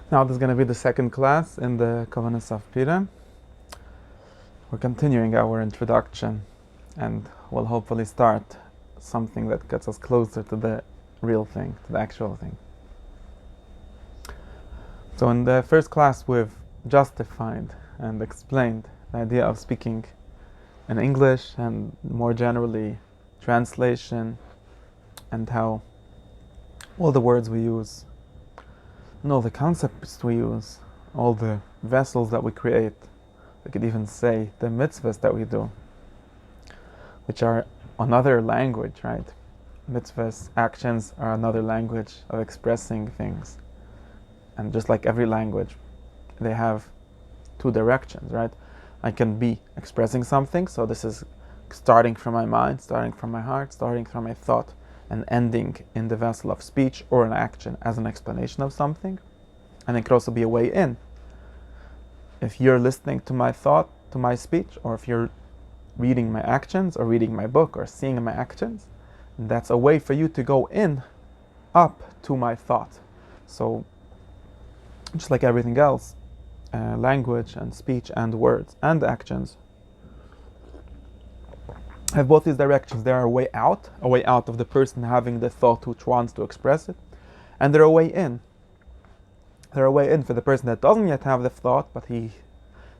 Now this is going to be the second class in the Kavanos of Purim. We're continuing our introduction and we'll hopefully start something that gets us closer to the real thing, to the actual thing. So in the first class we've justified and explained the idea of speaking in English and more generally translation and how all the words we use and all the concepts we use, all the vessels that we create, we could even say the mitzvahs that we do, which are another language, right? Mitzvahs, actions are another language of expressing things. And just like every language, they have two directions, right? I can be expressing something, so this is starting from my mind, starting from my heart, starting from my thought, and ending in the vessel of speech or an action as an explanation of something. And it could also be a way in. If you're listening to my thought, to my speech, or if you're reading my actions, or reading my book, or seeing my actions, that's a way for you to go in, up to my thought. So, just like everything else, language and speech and words and actions have both these directions. They are a way out of the person having the thought which wants to express it, and they're a way in. They're a way in for the person that doesn't yet have the thought, but he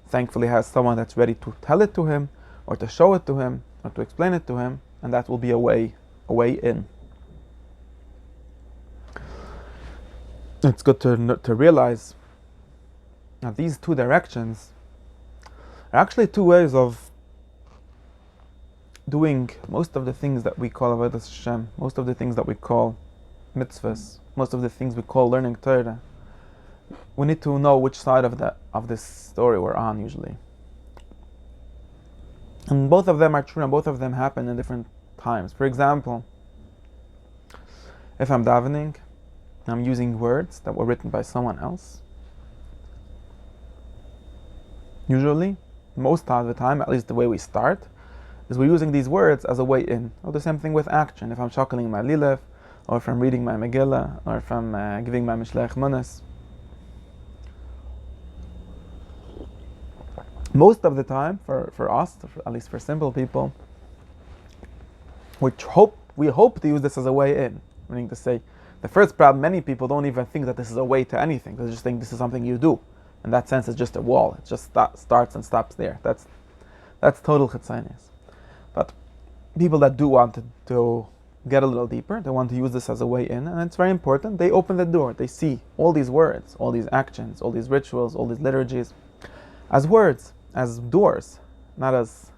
thankfully has someone that's ready to tell it to him, or to show it to him, or to explain it to him, and that will be a way in. It's good to realize that these two directions are actually two ways of doing most of the things that we call Avodas Hashem, most of the things that we call mitzvahs, most of the things we call learning Torah. We need to know which side of this story we're on usually. And both of them are true and both of them happen in different times. For example, if I'm davening, I'm using words that were written by someone else. Usually, most of the time, at least the way we start, is we're using these words as a way in. Or the same thing with action. If I'm shackling my lilef, or if I'm reading my Megillah, or if I'm giving my Mishlech Manas. Most of the time, for us, at least for simple people, we hope to use this as a way in. Meaning to say, the first problem, many people don't even think that this is a way to anything. They just think this is something you do. In that sense, it's just a wall. It just starts and stops there. That's total chitzonius. But people that do want to get a little deeper, they want to use this as a way in, and it's very important. They open the door. They see all these words, all these actions, all these rituals, all these liturgies, as words, as doors, not as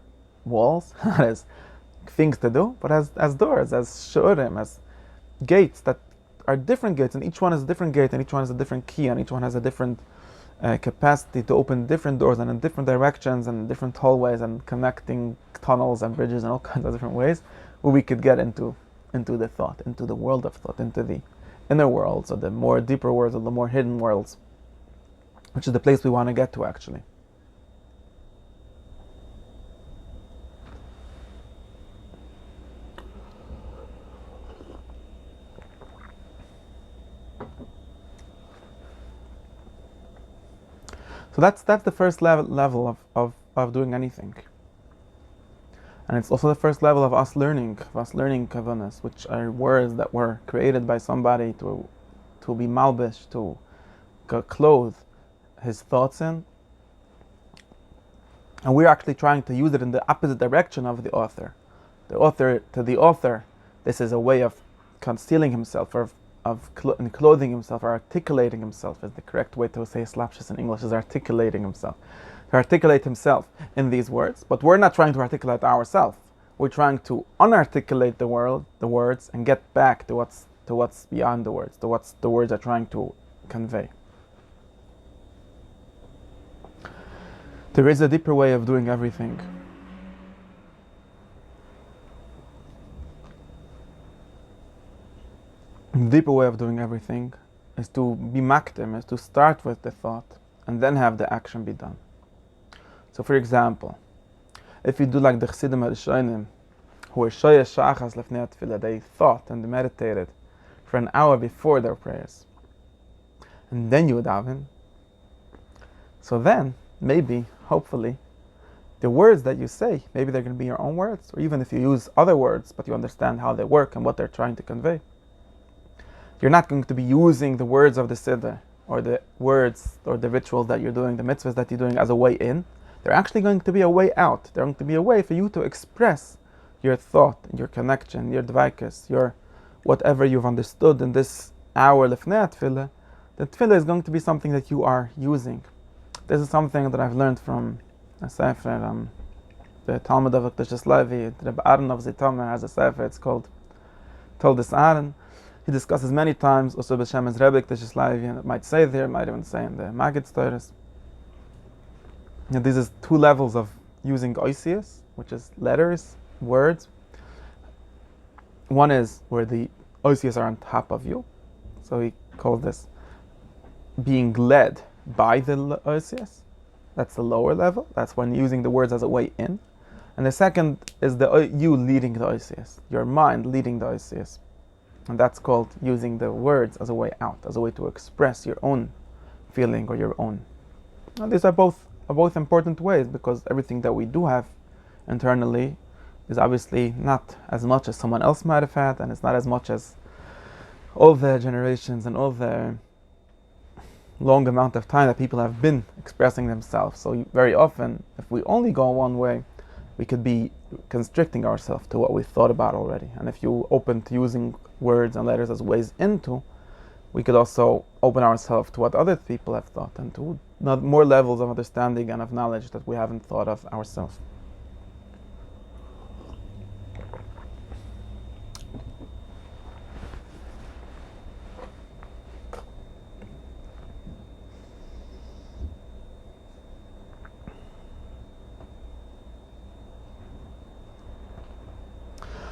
walls, not as things to do, but as doors, as shiurim, as gates that are different gates, and each one is a different gate, and each one has a different key, and each one has a different capacity to open different doors and in different directions and different hallways and connecting tunnels and bridges and all kinds of different ways where we could get into the thought, into the world of thought, into the inner worlds, or the more deeper worlds, or the more hidden worlds, which is the place we want to get to actually. So that's the first level of doing anything. And it's also the first level of us learning Kavanos, which are words that were created by somebody to be malbish, to clothe his thoughts in. And we're actually trying to use it in the opposite direction of the author. The author, this is a way of concealing himself, or of clothing himself, or articulating himself is the correct way to say slapshus in English, is articulating himself. To articulate himself in these words, but we're not trying to articulate ourselves. We're trying to unarticulate the words, and get back to what's beyond the words, to what the words are trying to convey. There is a deeper way of doing everything. The deeper way of doing everything is to be makdim, is to start with the thought and then have the action be done. So for example, if you do like the Chassidim HaRishonim, who were shoyesh shachas lefnei tefillah, they thought and meditated for an hour before their prayers. and then you daven, so then, maybe, hopefully, the words that you say, maybe they're going to be your own words, or even if you use other words, but you understand how they work and what they're trying to convey. You're not going to be using the words of the Siddur, or the words, or the rituals that you're doing, the mitzvahs that you're doing as a way in. They're actually going to be a way out. They're going to be a way for you to express your thought, your connection, your dvaikus, your whatever you've understood in this hour lefnei tefillah. The tefillah is going to be something that you are using. This is something that I've learned from a sefer, the Talmud of Akdashis Levi. Reb Aaron of Zitomer has a sefer. It's called Toldos Aaron. He discusses many times also b'Shem's Rebbe Akdashis Levi, and it might say there, might even say in the Maggid Stories. And this is two levels of using oisius, which is letters, words. One is where the oisius are on top of you, so he calls this being led by the oisius. That's the lower level. That's when using the words as a way in. And the second is you leading the oisius, your mind leading the oisius, and that's called using the words as a way out, as a way to express your own feeling or your own. And these are both important ways, because everything that we do have internally is obviously not as much as someone else might have had, and it's not as much as all the generations and all the long amount of time that people have been expressing themselves. So very often, if we only go one way, we could be constricting ourselves to what we thought about already. And if you open to using words and letters as ways into, we could also open ourselves to what other people have thought, and to more levels of understanding and of knowledge that we haven't thought of ourselves.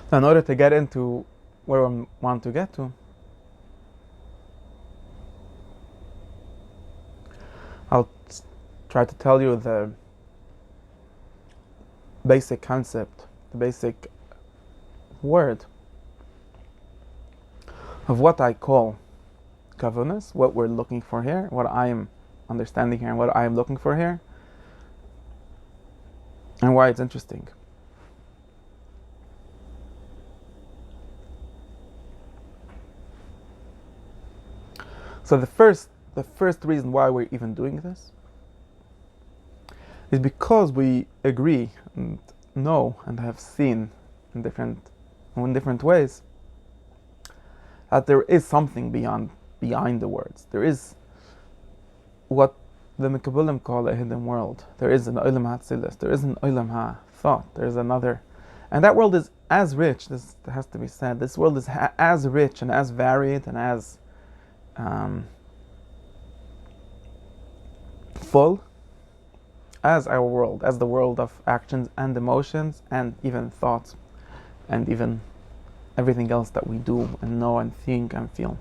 Now, in order to get into where I want to get to, I'll try to tell you the basic concept, the basic word of what I call Kavanos, what we're looking for here, what I am understanding here, and what I am looking for here, and why it's interesting. So the first reason why we're even doing this is because we agree and know and have seen in different ways that there is something behind the words. There is what the Mekabulim call a hidden world. There is an Olam HaTzilis. There is an Olam HaThought. There is another. And that world is as rich, this has to be said, this world is as rich and as varied and as full as our world, as the world of actions and emotions and even thoughts and even everything else that we do and know and think and feel.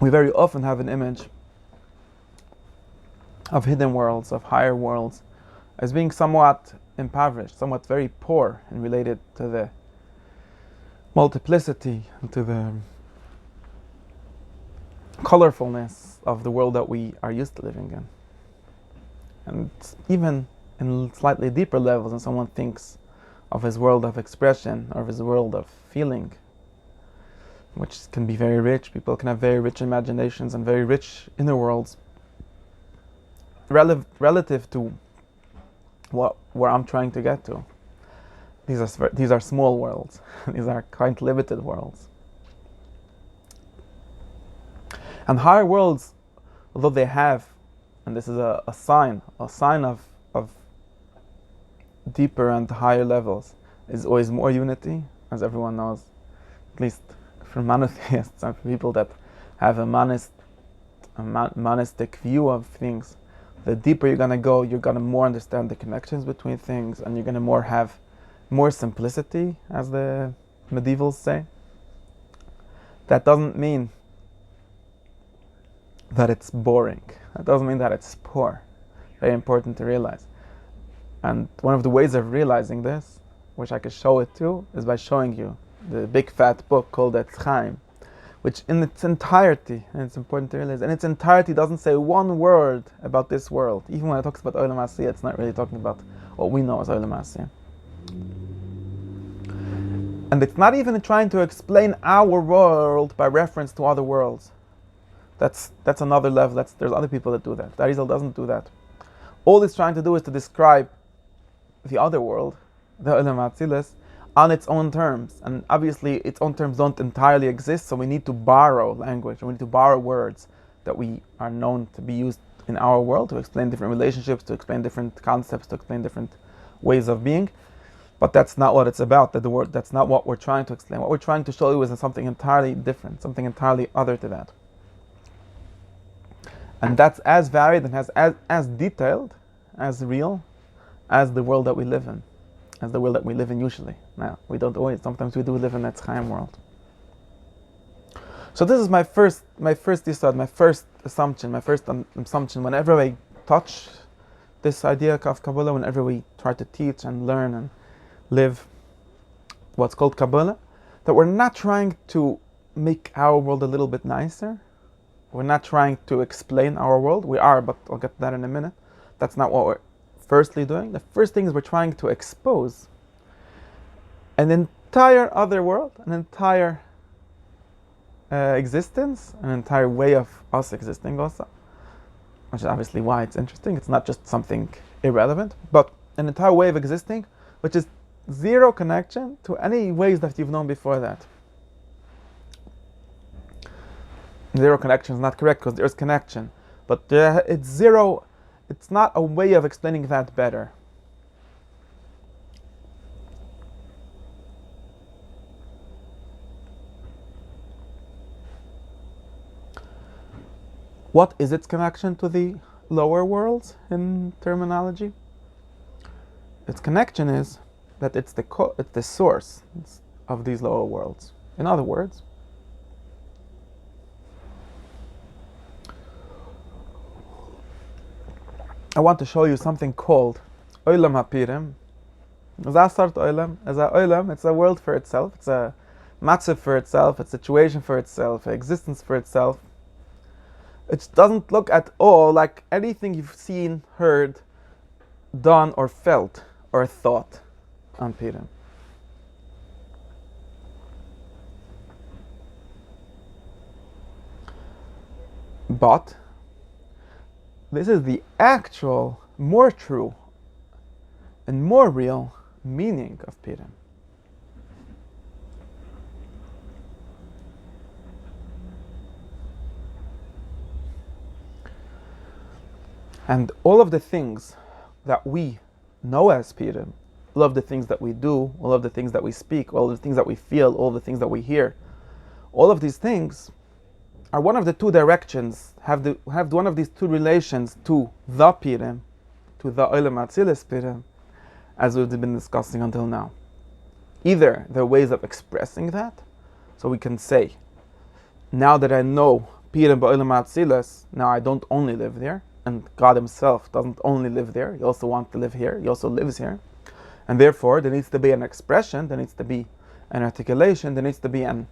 We very often have an image of hidden worlds, of higher worlds, as being somewhat impoverished, somewhat very poor and related to the multiplicity and to the colorfulness of the world that we are used to living in. And even in slightly deeper levels, when someone thinks of his world of expression or his world of feeling, which can be very rich, people can have very rich imaginations and very rich inner worlds, relative to where I'm trying to get to. These are small worlds. These are quite limited worlds. And higher worlds, although they have, and this is a sign of deeper and higher levels, is always more unity, as everyone knows, at least for monotheists and for people that have a monistic view of things. The deeper you're going to go, you're going to more understand the connections between things, and you're going to have more simplicity, as the medievals say. That doesn't mean that it's boring. That doesn't mean that it's poor. Very important to realize. And one of the ways of realizing this, which I could show it to, is by showing you the big fat book called Etz Chaim, which in its entirety, and it's important to realize, in its entirety doesn't say one word about this world. Even when it talks about Olam Asiyah, it's not really talking about what we know as Olam Asiyah. And it's not even trying to explain our world by reference to other worlds. That's another level. There's other people that do that. The Arizal doesn't do that. All it's trying to do is to describe the other world, the Olam Atzilis, on its own terms. And obviously its own terms don't entirely exist, so we need to borrow language, we need to borrow words that we are known to be used in our world to explain different relationships, to explain different concepts, to explain different ways of being. But that's not what it's about. That's not what we're trying to explain. What we're trying to show you is something entirely different, something entirely other to that. And that's as varied and as detailed, as real, as the world that we live in. As the world that we live in usually. Now, we don't always, sometimes we do live in that Chaim world. So this is my first yisod, my first assumption, whenever I touch this idea of Kabbalah, whenever we try to teach and learn and live what's called Kabbalah, that we're not trying to make our world a little bit nicer. We're not trying to explain our world. We are, but I'll get to that in a minute. That's not what we're firstly doing. The first thing is we're trying to expose an entire other world, an entire existence, an entire way of us existing also, which is obviously why it's interesting. It's not just something irrelevant, but an entire way of existing, which is zero connection to any ways that you've known before that. Zero connection is not correct because there's connection, but it's zero. It's not a way of explaining that better. What is its connection to the lower worlds in terminology? Its connection is that it's the source of these lower worlds. In other words, I want to show you something called Olam HaPurim. Zasart Olam. As a Olam, it's a world for itself. It's a matzav for itself. It's a situation for itself. An existence for itself. It doesn't look at all like anything you've seen, heard, done, or felt, or thought on Purim. But this is the actual, more true, and more real meaning of Purim. And all of the things that we know as Purim, all of the things that we do, all of the things that we speak, all of the things that we feel, all the things that we hear, all of these things are one of the two directions, have one of these two relations to the Purim, to the Olam Atzilis Purim, as we've been discussing until now. Either they're ways of expressing that, so we can say, now that I know Purim ba'Olam Atzilis, now I don't only live there, and God Himself doesn't only live there, He also wants to live here, He also lives here. And therefore, there needs to be an expression, there needs to be an articulation, there needs to be an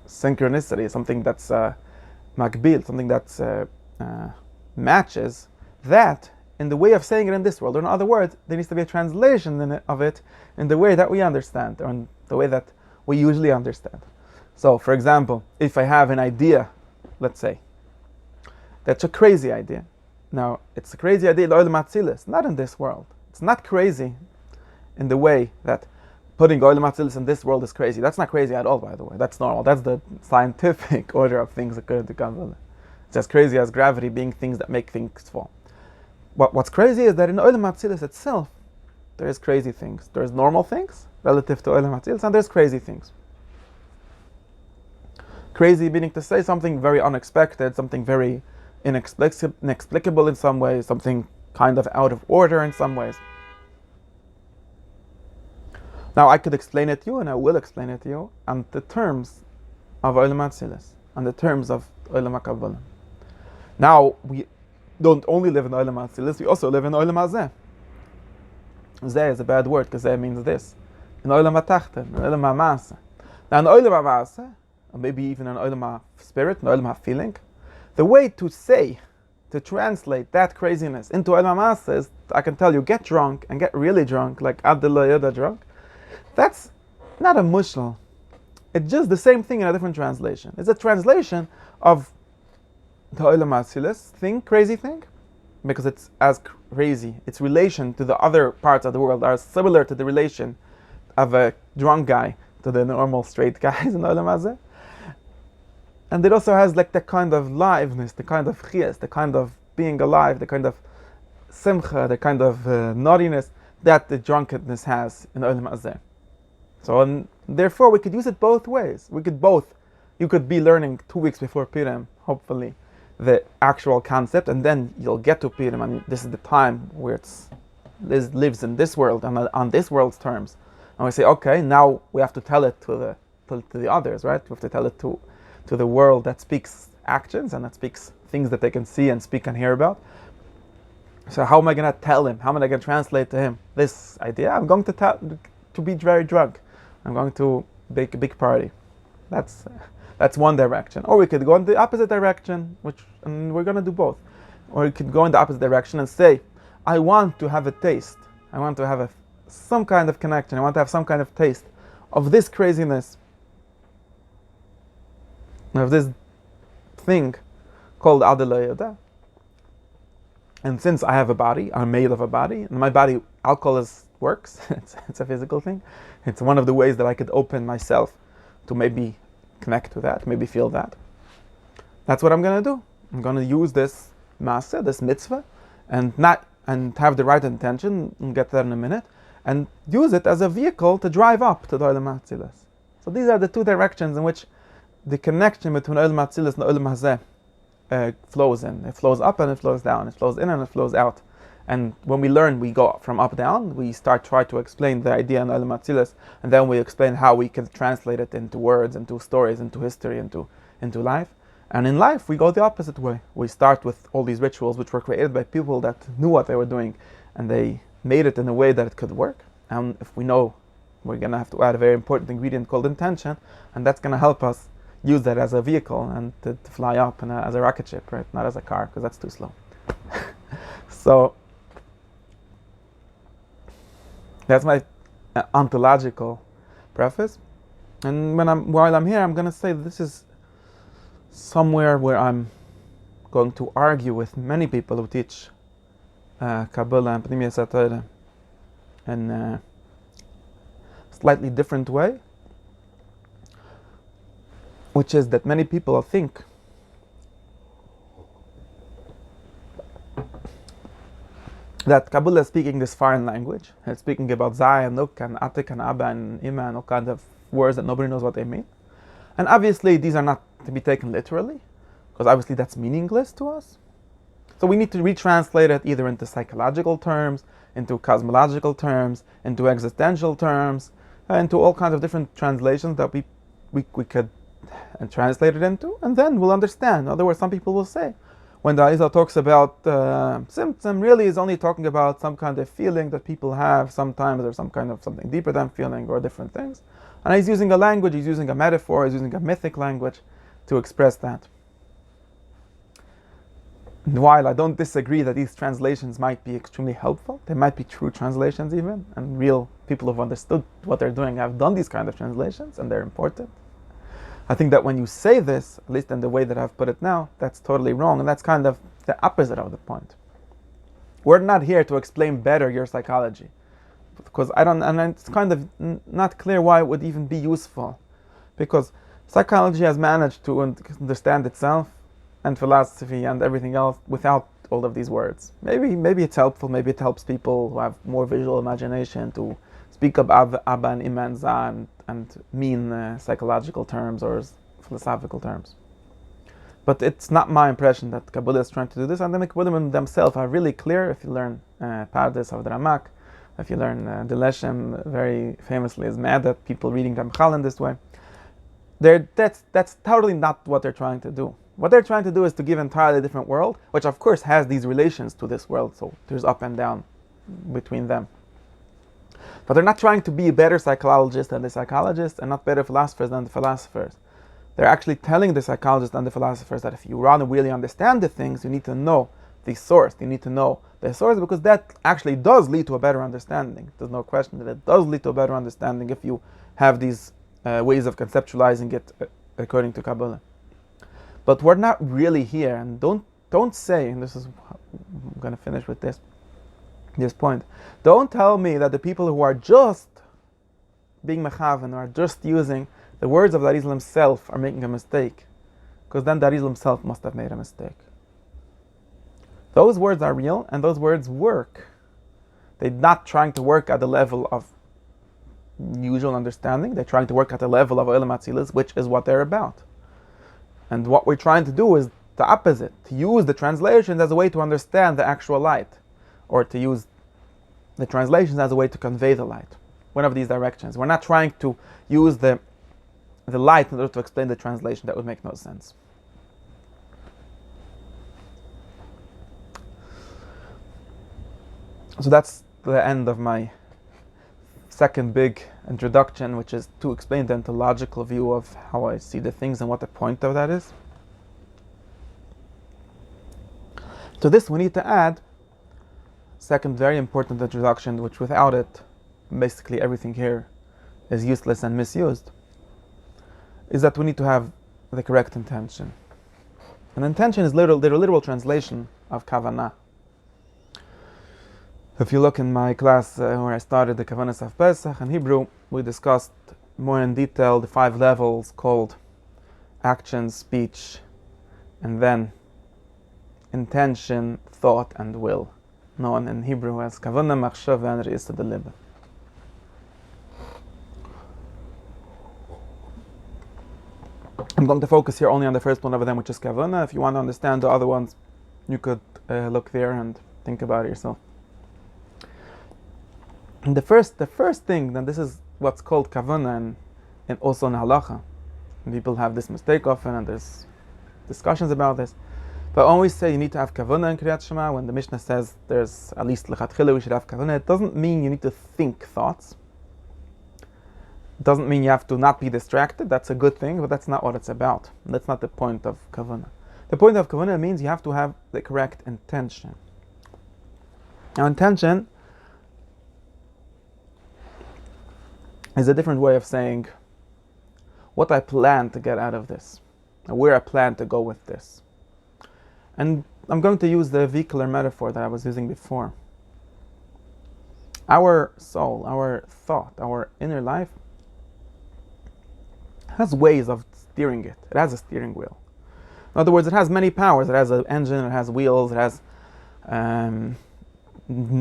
synchronicity, something that's makbil, something that's matches that in the way of saying it in this world. Or in other words, there needs to be a translation of it in the way that we understand, or in the way that we usually understand. So, for example, if I have an idea, let's say, that's a crazy idea. Now, it's a crazy idea in Olam Atzilis, not in this world. It's not crazy in the way that putting Olam Atzilis in this world is crazy. That's not crazy at all, by the way. That's normal. That's the scientific order of things according to Kabbalah. It's as crazy as gravity being things that make things fall. What's crazy is that in Olam Atzilis itself, there is crazy things. There's normal things relative to Olam Atzilis, and there's crazy things. Crazy meaning to say something very unexpected, something very inexplicable in some ways, something kind of out of order in some ways. Now I could explain it to you, and I will explain it to you, on the terms of Olam Atzilis, on the terms of Olam HaKabbalah. Now, we don't only live in Olam Atzilis, we also live in Olam Hazeh. Zeh is a bad word, because Zeh means this. in Olam HaTachten, in Olam HaMaaseh. Now in Olam HaMaaseh, or maybe even in Olam HaSpirit, in Olam HaFeeling, the way to say, to translate that craziness into Olam HaMaaseh is, I can tell you, get drunk and get really drunk, like Ad Lo Yoda drunk. That's not a mushal. It's just the same thing in a different translation. It's a translation of the Olam HaAtzilis thing, crazy thing, because it's as crazy. Its relation to the other parts of the world are similar to the relation of a drunk guy to the normal straight guys in Olam Hazeh. And it also has like the kind of liveness, the kind of chiyas, the kind of being alive, the kind of simcha, the kind of naughtiness that the drunkenness has in Olam Hazeh. So, and therefore, we could use it both ways. You could be learning 2 weeks before Purim, hopefully, the actual concept, and then you'll get to Purim, and this is the time where it lives in this world and on this world's terms. And we say, okay, now we have to tell it to the others, right? We have to tell it to the world that speaks actions and that speaks things that they can see and speak and hear about. So how am I going to tell him? How am I going to translate to him this idea? I'm going to be very drunk. I'm going to make a big party. That's one direction. Or we could go in the opposite direction, and we're going to do both. Or we could go in the opposite direction and say, I want to have a taste. I want to have some kind of connection. I want to have some kind of taste of this craziness, of this thing called Ad Lo Yoda. And since I have a body, I'm made of a body, and my body, alcohol works. It's a physical thing. It's one of the ways that I could open myself to maybe connect to that, maybe feel that. That's what I'm going to do. I'm going to use this maaseh, this mitzvah, and have the right intention, and get there in a minute, and use it as a vehicle to drive up to the Olam HaAtzilis. So these are the two directions in which the connection between Olam HaAtzilis and Olam Hazeh flows in. It flows up and it flows down. It flows in and it flows out. And when we learn, we go from up down. We try to explain the idea in Olam HaAtzilis, and then we explain how we can translate it into words, into stories, into history, into life. And in life, we go the opposite way. We start with all these rituals which were created by people that knew what they were doing, and they made it in a way that it could work. And if we know, we're going to have to add a very important ingredient called intention, and that's going to help us use that as a vehicle and to fly up and as a rocket ship, right? Not as a car, because that's too slow. So that's my ontological preface. And while I'm here, I'm going to say this is somewhere where I'm going to argue with many people who teach Kabbalah and Pnimiyas HaTorah in a slightly different way, which is that many people think that Kabbalah is speaking this foreign language. It's speaking about Zai and Nuk and Atik and Abba and Ima and all kinds of words that nobody knows what they mean. And obviously these are not to be taken literally, because obviously that's meaningless to us. So we need to retranslate it either into psychological terms, into cosmological terms, into existential terms, into all kinds of different translations that we could translate it into, and then we'll understand. In other words, some people will say, when the Arizal talks about symptom, really is only talking about some kind of feeling that people have sometimes, or some kind of something deeper than feeling, or different things. And he's using a language, he's using a metaphor, he's using a mythic language to express that. And while I don't disagree that these translations might be extremely helpful, they might be true translations even, and real people who've understood what they're doing have done these kind of translations, and they're important. I think that when you say this, at least in the way that I've put it now, that's totally wrong, and that's kind of the opposite of the point. We're not here to explain better your psychology, because it's kind of not clear why it would even be useful, because psychology has managed to understand itself and philosophy and everything else without all of these words. Maybe it's helpful, maybe it helps people who have more visual imagination to speak of Abba and Ima and Za and mean psychological terms or philosophical terms. But it's not my impression that Kabbalah is trying to do this, and the Kabbalah themselves are really clear. If you learn Pardes of the Ramak, if you learn the Leshem, very famously is mad at people reading Ramchal in this way. That's totally not what they're trying to do. What they're trying to do is to give an entirely different world, which of course has these relations to this world, so there's up and down between them. But they're not trying to be a better psychologist than the psychologists and not better philosophers than the philosophers. They're actually telling the psychologists and the philosophers that if you want to really understand the things, you need to know the source. You need to know the source, because that actually does lead to a better understanding. There's no question that it does lead to a better understanding if you have these ways of conceptualizing it according to Kabbalah. But we're not really here, and don't say, and this is, I'm going to finish with this point. Don't tell me that the people who are just being mechaven, or just using the words of the Arizal himself, are making a mistake, because then the Arizal himself must have made a mistake. Those words are real, and those words work. They're not trying to work at the level of usual understanding. They're trying to work at the level of Olam Atzilis, which is what they're about. And what we're trying to do is the opposite, to use the translations as a way to understand the actual light, or to use the translations as a way to convey the light. One of these directions. We're not trying to use the light in order to explain the translation. That would make no sense. So that's the end of my second big introduction, which is to explain the ontological view of how I see the things and what the point of that is. To this we need to add second very important introduction, which without it basically everything here is useless and misused, is that we need to have the correct intention. And intention is the literal translation of Kavanos. If you look in my class where I started the Kavanos of Pesach in Hebrew, we discussed more in detail the 5 levels called action, speech, and then intention, thought, and will, known in Hebrew as Kavanah, Machshava, and Re'isa Delib. I'm going to focus here only on the first one of them, which is Kavanah. If you want to understand the other ones, you could look there and think about it yourself. And the first thing, then this is what's called Kavanah, and also in Halacha. And people have this mistake often, and there's discussions about this. But I always say you need to have Kavanah in Kriyat Shema. When the Mishnah says there's at least Lechatchila, we should have Kavanah, it doesn't mean you need to think thoughts. It doesn't mean you have to not be distracted. That's a good thing, but that's not what it's about. That's not the point of Kavanah. The point of Kavanah means you have to have the correct intention. Now, intention is a different way of saying what I plan to get out of this, or where I plan to go with this. And I'm going to use the vehicular metaphor that I was using before. Our soul, our thought, our inner life has ways of steering it. It has a steering wheel. In other words, it has many powers. It has an engine, it has wheels, it has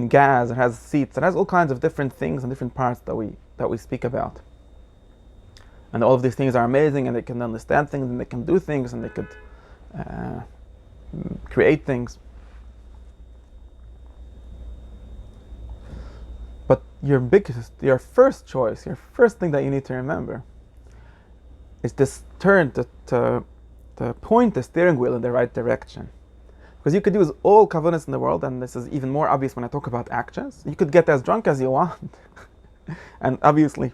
gas, it has seats, it has all kinds of different things and different parts that we speak about. And all of these things are amazing, and they can understand things, and they can do things, and they could create things. But your first choice, your first thing that you need to remember is this turn to point the steering wheel in the right direction. Because you could use all kavanas in the world, and this is even more obvious when I talk about actions. You could get as drunk as you want. And obviously,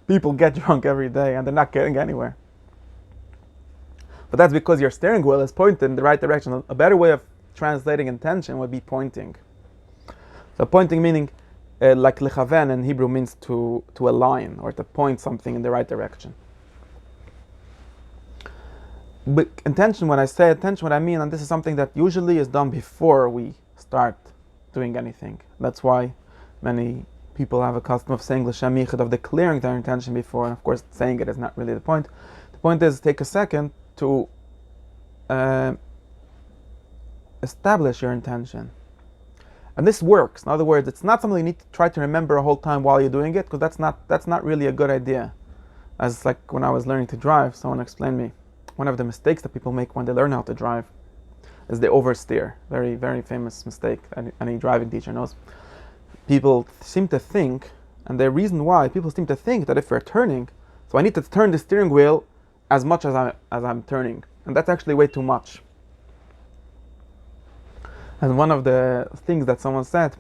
people get drunk every day and they're not getting anywhere. But that's because your steering wheel is pointed in the right direction. A better way of translating intention would be pointing. So pointing meaning, like lechaven in Hebrew means to align, or to point something in the right direction. But intention, when I say intention, what I mean, and this is something that usually is done before we start doing anything. That's why many people have a custom of saying l'shem yichud, of declaring their intention before, and of course saying it is not really the point. The point is, take a second to establish your intention. And this works. In other words, it's not something you need to try to remember a whole time while you're doing it, because that's not really a good idea. As like when I was learning to drive, someone explained me, one of the mistakes that people make when they learn how to drive is they oversteer. Very, very famous mistake. Any driving teacher knows. People seem to think, and the reason why people seem to think that if we're turning, so I need to turn the steering wheel as much as I'm turning, and that's actually way too much. And one of the things that someone said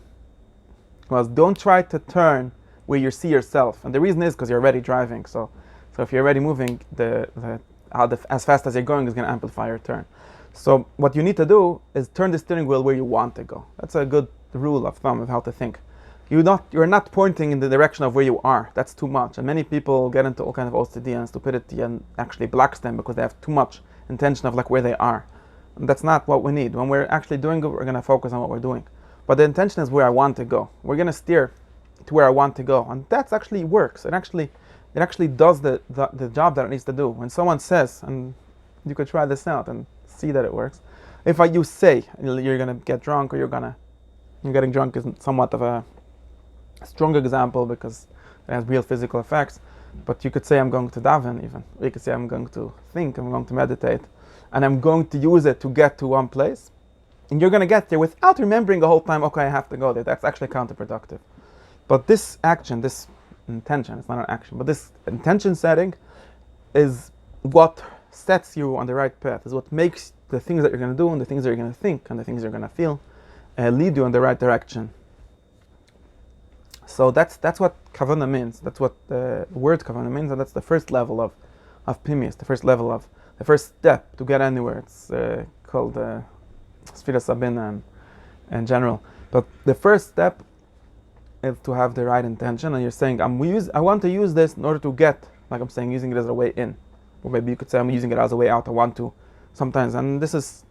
was, don't try to turn where you see yourself. And the reason is because you're already driving. So if you're already moving, as fast as you're going is going to amplify your turn. So what you need to do is turn the steering wheel where you want to go. That's a good rule of thumb of how to think. You're not pointing in the direction of where you are. That's too much. And many people get into all kind of OCD and stupidity and actually blocks them because they have too much intention of like where they are. And that's not what we need. When we're actually doing it, we're going to focus on what we're doing. But the intention is where I want to go. We're going to steer to where I want to go. And that actually works. It actually does the job that it needs to do. When someone says, and you could try this out and see that it works. If you say you're going to get drunk or you're getting drunk is somewhat of a strong example because it has real physical effects. But you could say I'm going to daven even. Or you could say I'm going to think, I'm going to meditate. And I'm going to use it to get to one place. And you're going to get there without remembering the whole time, okay, I have to go there. That's actually counterproductive. But this action, this intention, it's not an action, but this intention setting is what sets you on the right path, is what makes the things that you're going to do and the things that you're going to think and the things you're going to feel lead you in the right direction. So that's what Kavana means. That's what the word Kavana means, and that's the first level of Pimius, the first step to get anywhere. It's called Sfira Sabina in general. But the first step is to have the right intention, and you're saying, I want to use this in order to get, like I'm saying, using it as a way in. Or maybe you could say I'm using it as a way out. I want to sometimes, and this is,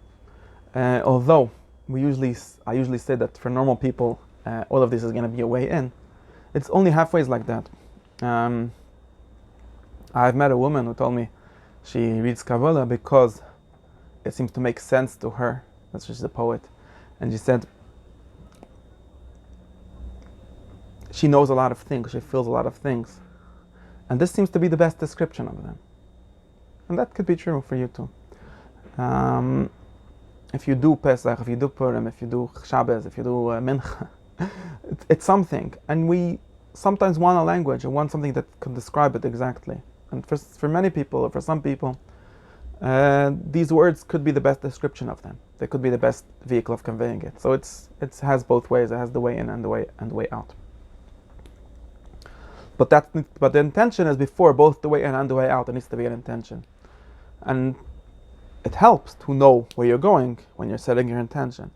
although I usually say that for normal people, all of this is going to be a way in. It's only halfway like that. I've met a woman who told me she reads Kabbalah because it seems to make sense to her. That's she's a poet, and she said she knows a lot of things, she feels a lot of things, and this seems to be the best description of them. And that could be true for you too. If you do Pesach, if you do Purim, if you do Shabbos, if you do Mincha, it's something, and we sometimes want a language and want something that can describe it exactly. And for many people, or for some people, these words could be the best description of them. They could be the best vehicle of conveying it. So it has both ways. It has the way in and the way out. But the intention is before both the way in and the way out. There needs to be an intention, and it helps to know where you're going when you're setting your intention.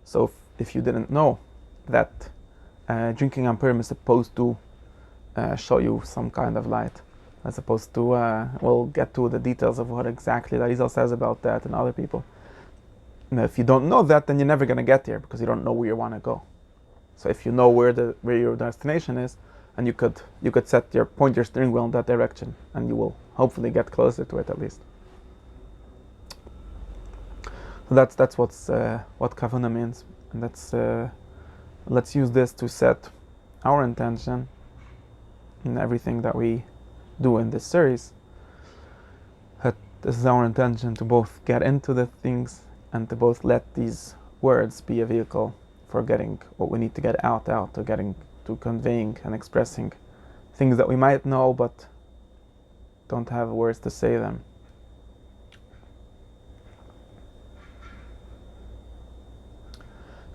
So if you didn't know that drinking on Purim is supposed to show you some kind of light, as opposed to, we'll get to the details of what exactly Larizal says about that and other people. Now, if you don't know that, then you're never going to get there because you don't know where you want to go. So if you know where your destination is, and you could point your steering wheel in that direction, and you will hopefully get closer to it at least. So that's what Kavana means, and let's use this to set our intention in everything that we do in this series. This is our intention to both get into the things and to both let these words be a vehicle for getting what we need to get out, to conveying and expressing things that we might know but don't have words to say them.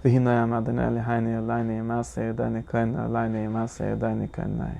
V'hinayam Adonai Eloheinu Eloheinu Yamaseh Yadayni Kaina Eloheinu Yamaseh Yadayni Kainai.